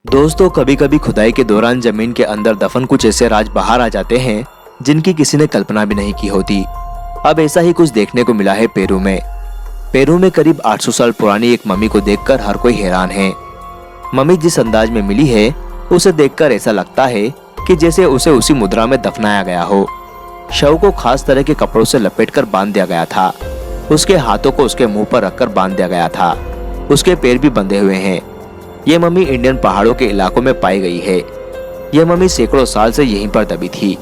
दोस्तों, कभी कभी खुदाई के दौरान जमीन के अंदर दफन कुछ ऐसे राज बाहर आ जाते हैं जिनकी किसी ने कल्पना भी नहीं की होती। अब ऐसा ही कुछ देखने को मिला है पेरू में। पेरू में करीब 800 साल पुरानी एक मम्मी को देखकर हर कोई हैरान है। मम्मी जिस अंदाज में मिली है उसे देखकर ऐसा लगता है कि जैसे उसे उसी मुद्रा में दफनाया गया हो। शव को खास तरह के कपड़ों से लपेटकर बांध दिया गया था। उसके हाथों को उसके मुंह पर रखकर बांध दिया गया था। उसके पैर भी बंधे हुए हैं। ये मम्मी इंडियन पहाड़ों के इलाकों में पाई गई है। यह मम्मी सैकड़ों साल से यहीं पर दबी थी।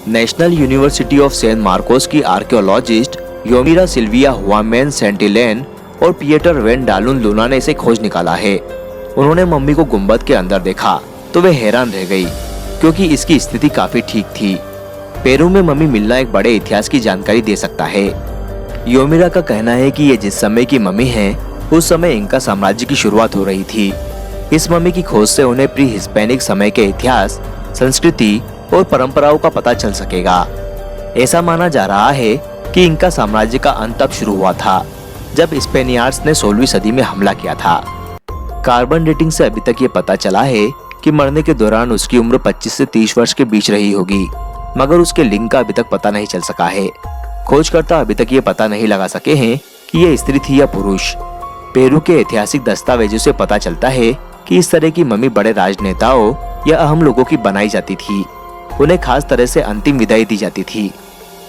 National University of Saint Marcos की archaeologist Yomira Silvia Huaman Santillan और पिएटर वेन डालुन लूना ने इसे खोज निकाला है। उन्होंने मम्मी को गुंबद के अंदर देखा तो वे हैरान रह गई, क्योंकि इसकी स्थिति काफी ठीक थी। पेरू में मम्मी मिलना एक बड़े इतिहास की जानकारी दे सकता है। योमिरा का कहना है कि ये जिस समय की मम्मी है उस समय इंका साम्राज्य की शुरुआत हो रही थी। इस मम्मी की खोज से उन्हें प्री हिस्पैनिक समय के इतिहास, संस्कृति और परंपराओं का पता चल सकेगा। ऐसा माना जा रहा है कि इंका साम्राज्य का अंत तब शुरू हुआ था जब स्पेनियार्ड्स ने 16वीं सदी में हमला किया था। कार्बन डेटिंग से अभी तक ये पता चला है कि मरने के दौरान उसकी उम्र 25 से 30 वर्ष के बीच रही होगी, मगर उसके लिंग का अभी तक पता नहीं चल सका है। खोजकर्ता अभी तक ये पता नहीं लगा सके हैं कि ये स्त्री थी या पुरुष। पेरू के ऐतिहासिक दस्तावेजों से पता चलता है कि इस तरह की मम्मी बड़े राजनेताओं या अहम लोगों की बनाई जाती थी। उन्हें खास तरह से अंतिम विदाई दी जाती थी।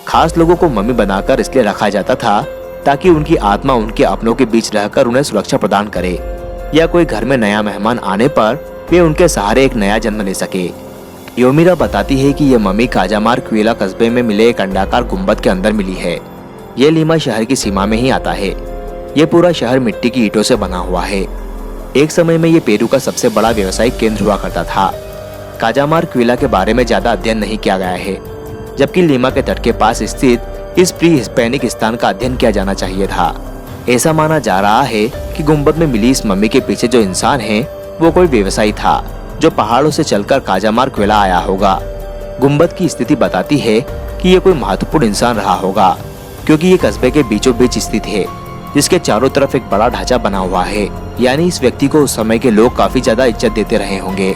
खास लोगों को मम्मी बनाकर इसलिए रखा जाता था ताकि उनकी आत्मा उनके अपनों के बीच रहकर उन्हें सुरक्षा प्रदान करे, या कोई घर में नया मेहमान आने पर वे उनके सहारे एक नया जन्म ले सके। योमिरा बताती है कि यह मम्मी काजामार क्वेला कस्बे में मिले एक अंडाकार गुंबद के अंदर मिली है। यह लीमा शहर की सीमा में ही आता है। यह पूरा शहर मिट्टी की ईंटों से बना हुआ है। एक समय में ये पेरू का सबसे बड़ा व्यवसायिक केंद्र हुआ करता था। काजामार क्वेला के बारे में ज्यादा अध्ययन नहीं किया गया है, जबकि लीमा के तट के पास स्थित इस प्री हिस्पैनिक स्थान का अध्ययन किया जाना चाहिए था। ऐसा माना जा रहा है कि गुंबद में मिली इस मम्मी के पीछे जो इंसान है वो कोई व्यवसायी था जो पहाड़ों से चलकर काजामार क्वेला आया होगा। गुंबद की स्थिति बताती है कि ये कोई महत्वपूर्ण इंसान रहा होगा, क्योंकि ये कस्बे के बीचों बीच स्थित है, जिसके चारों तरफ एक बड़ा ढांचा बना हुआ है। यानी इस व्यक्ति को उस समय के लोग काफी ज्यादा इज्जत देते रहे होंगे।